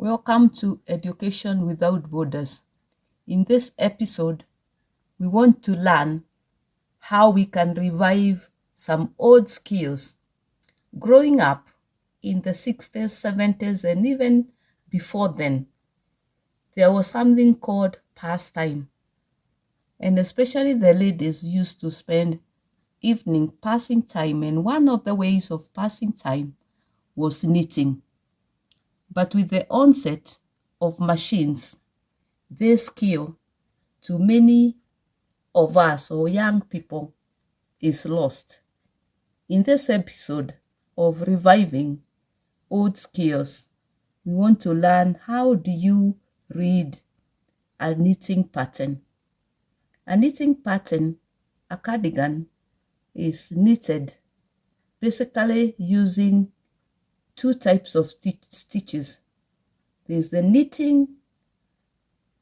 Welcome to Education Without Borders. In this episode, we want to learn how we can revive some old skills. Growing up in the 60s, 70s, and even before then, there was something called pastime. And especially the ladies used to spend evening passing time. And one of the ways of passing time was knitting. But with the onset of machines, this skill to many of us or young people is lost. In this episode of Reviving Old Skills, we want to learn how do you read a knitting pattern. A knitting pattern, a cardigan, is knitted basically using two types of stitches. There's the knitting,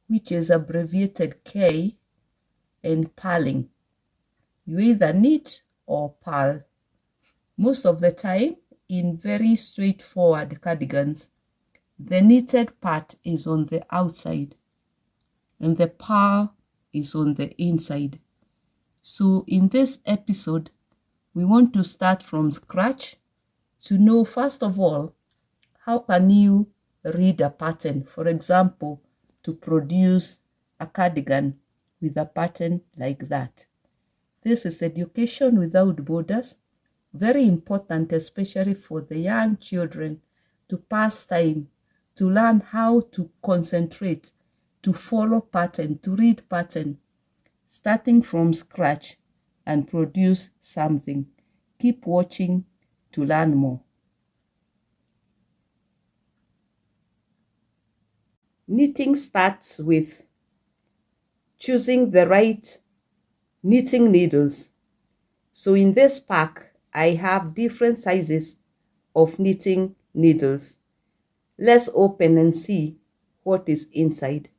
which is abbreviated K, and purling. You either knit or purl. Most of the time, in very straightforward cardigans, the knitted part is on the outside and the purl is on the inside. So in this episode, we want to start from scratch to know, first of all, how can you read a pattern? For example, to produce a cardigan with a pattern like that. This is Education Without Borders. Very important, especially for the young children, to pass time, to learn how to concentrate, to follow pattern, to read pattern, starting from scratch and produce something. Keep watching to learn more. Knitting starts with choosing the right knitting needles. So in this pack, I have different sizes of knitting needles. Let's open and see what is inside.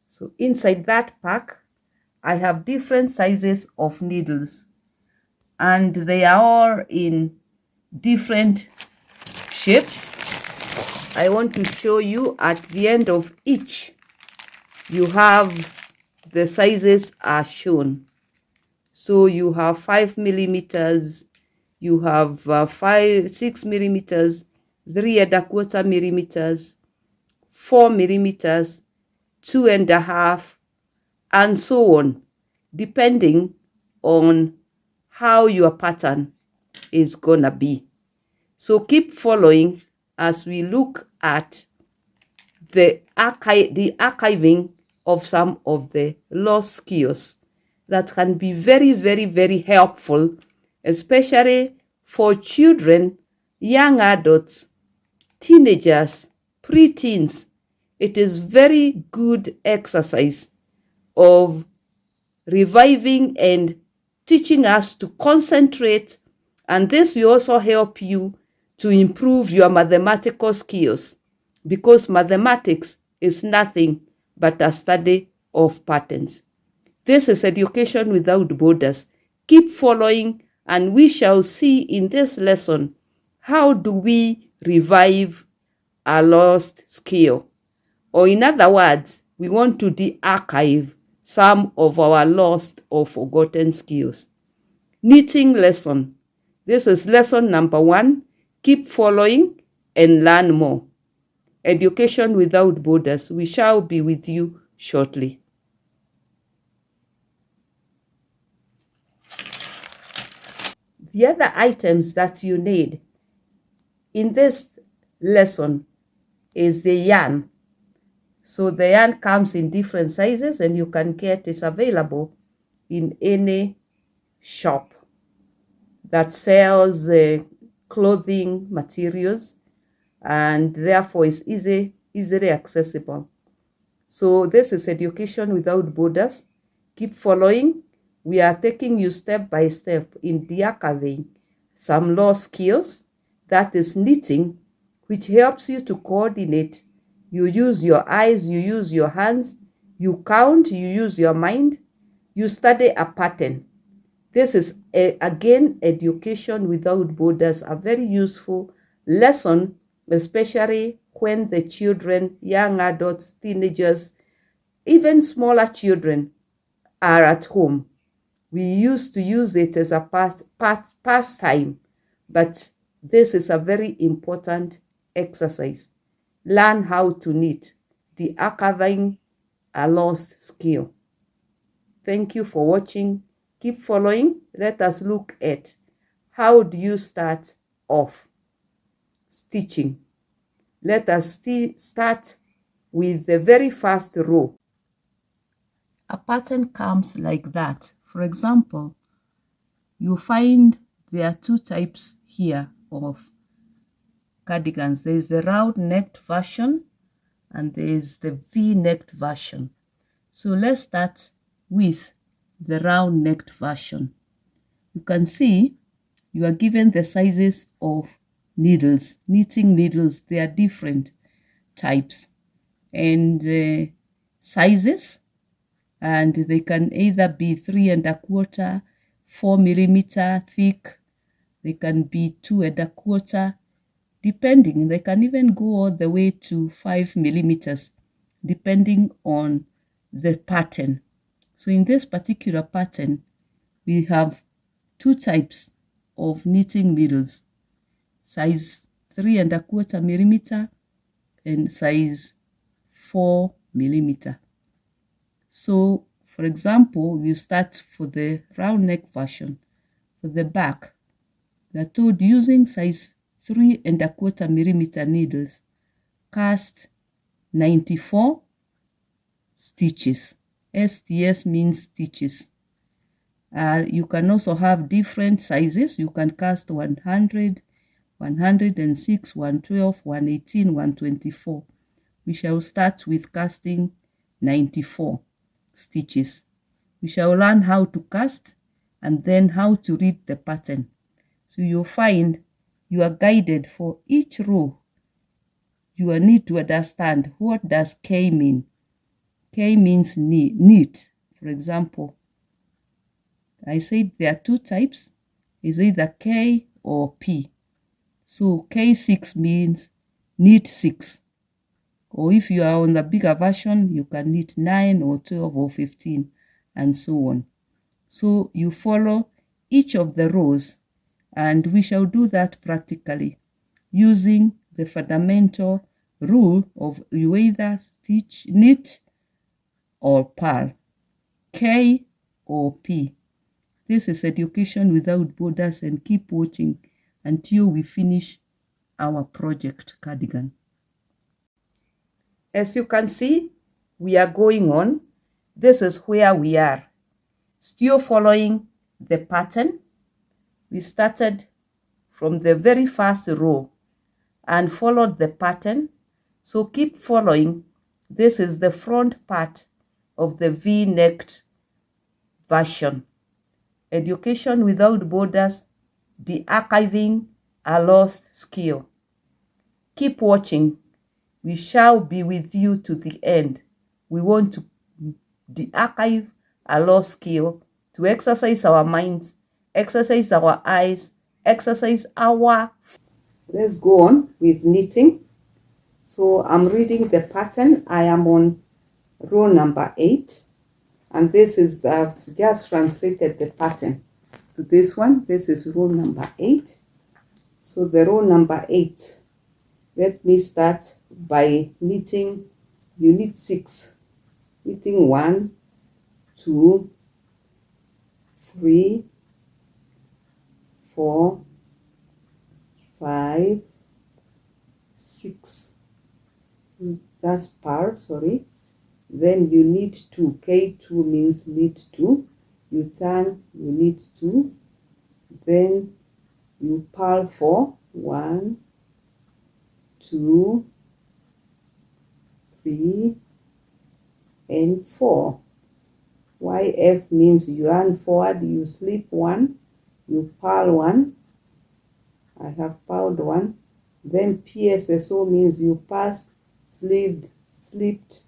So inside that pack, I have different sizes of needles, and they are all in different shapes. I want to show you at the end of each, you have the sizes are shown. So you have 5 millimeters, you have 6 millimeters, 3¼ millimeters, 4 millimeters, 2½, and so on, depending on how your pattern is gonna be. So keep following as we look at the archiving of some of the lost skills that can be very, very, very helpful, especially for children, young adults, teenagers, preteens. It is very good exercise of reviving and teaching us to concentrate, and this will also help you to improve your mathematical skills, because mathematics is nothing but a study of patterns. This is Education Without Borders. Keep following, and we shall see in this lesson how do we revive a lost skill. Or in other words, we want to de-archive some of our lost or forgotten skills. Knitting lesson. This is lesson number 1. Keep following and learn more. Education Without Borders. We shall be with you shortly. The other items that you need in this lesson is the yarn. So the yarn comes in different sizes, and you can get it available in any shop that sells clothing materials, and therefore is easily accessible. So this is Education Without Borders. Keep following. We are taking you step by step in de-archiving some lost skills, that is knitting, which helps you to coordinate. You use your eyes, you use your hands, you count, you use your mind, you study a pattern. This is, again, Education Without Borders, a very useful lesson, especially when the children, young adults, teenagers, even smaller children are at home. We used to use it as a pastime, but this is a very important exercise. Learn how to knit, de-archiving a lost skill. Thank you for watching. Keep following. Let us look at how do you start off stitching. Let us start with the very first row. A pattern comes like that. For example, you find there are two types here of cardigans. There is the round-necked version and there is the V-necked version. So let's start with the round-necked version. You can see you are given the sizes of needles, knitting needles. They are different types and sizes, and they can either be 3 1/4, 4 millimeter thick. They can be 2 1/4, depending. They can even go all the way to 5 millimeters, depending on the pattern. So in this particular pattern, we have two types of knitting needles, size 3 1/4 millimeter and size 4 millimeter. So, for example, we start for the round neck version. For the back, we are told using size 3 1/4 millimeter needles, cast 94 stitches. STS means stitches. You can also have different sizes. You can cast 100, 106, 112, 118, 124. We shall start with casting 94 stitches. We shall learn how to cast and then how to read the pattern. So you'll find you are guided for each row. You will need to understand, what does K mean? K means knit. For example, I said there are two types. It's either K or P. So K6 means knit 6. Or if you are on the bigger version, you can knit 9 or 12 or 15 and so on. So you follow each of the rows, and we shall do that practically using the fundamental rule of you either stitch, knit or purl, K or P. This is Education Without Borders, and keep watching until we finish our project cardigan. As you can see, we are going on. This is where we are. Still following the pattern. We started from the very first row and followed the pattern. So keep following. This is the front part of the V-necked version. Education Without Borders, de-archiving a lost skill. Keep watching. We shall be with you to the end. We want to de-archive a lost skill, to exercise our minds, exercise our eyes, exercise our... Let's go on with knitting. So I'm reading the pattern. I am on row number 8. And this is I've just translated the pattern to this one. This is row number 8. So the row number 8, let me start by knitting. You knit 6. Knitting 1, 2, 3, 4, 5, 6. That's purl, sorry. Then you knit 2. K2 means knit 2. You turn, you knit 2. Then you purl 4. 1, 2, 3, and 4. YF means you yarn forward, you slip 1, you purl 1. I have purled 1. Then PSSO means you pass, slipped,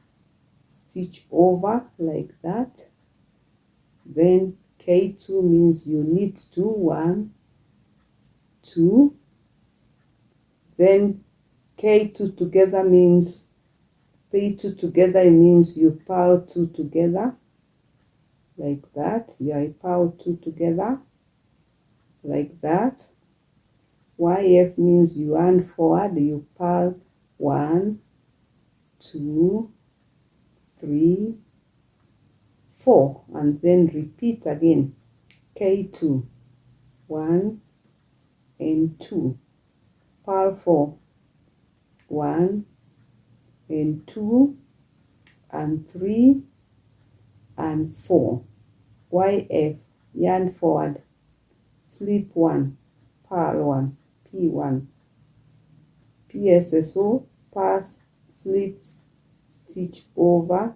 stitch over like that. Then K2 means you need to, 1, 2. Then K2 together means, P2 together, it means you pile 2 together, like that. Yeah, you pile 2 together, like that. YF means you run forward, you pile 1, 2, 3, 4, and then repeat again. K2, 1 and 2, pile 4, 1 and 2 and 3 and 4. YF, yarn forward, slip 1, pile 1, P1. PSSO, pass, slips, stitch over.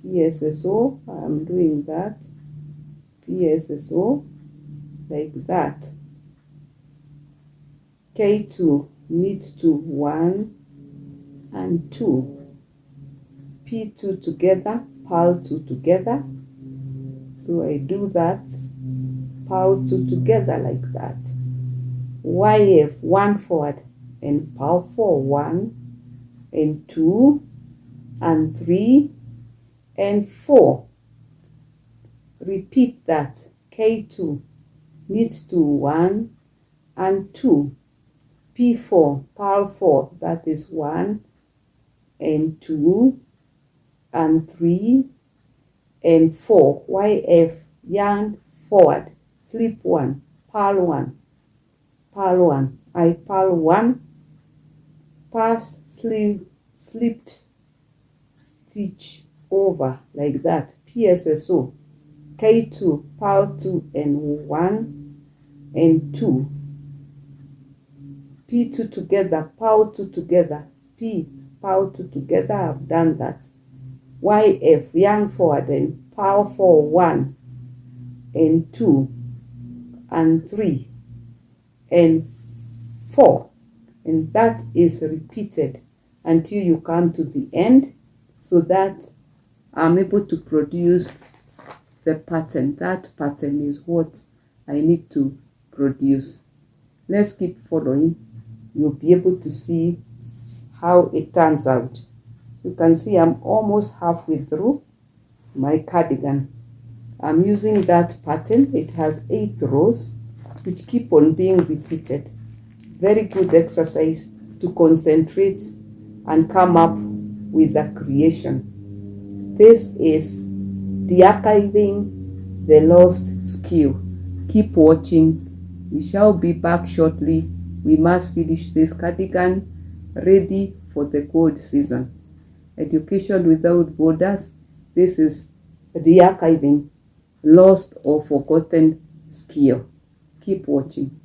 PSSO, I'm doing that. PSSO, like that. K2, needs to 1 and 2. P2 together, pile 2 together. So I do that, pile 2 together like that. YF, 1 forward and pile 4, 1 and 2 and 3 and 4. Repeat that. K2, needs to 1 and 2. P4, pile 4, that is 1 and 2 and 3 and 4. YF, yarn forward, slip 1, pile 1, pile 1. I pile 1, pass, slipped, stitch over, like that. PSSO, K2, pile 2 and 1 and 2. P2 together, pile 2 together, P, pile 2 together, I've done that. YF, yarn forward and pile 4, 1 and 2 and 3 and 4. And that is repeated until you come to the end, so that I'm able to produce the pattern. That pattern is what I need to produce. Let's keep following. You'll be able to see how it turns out. You can see I'm almost halfway through my cardigan. I'm using that pattern. It has 8 rows which keep on being repeated. Very good exercise to concentrate and come up with a creation. This is de-archiving the lost skill. Keep watching. We shall be back shortly. We must finish this cardigan ready for the cold season. Education Without Borders. This is de-archiving lost or forgotten skill. Keep watching.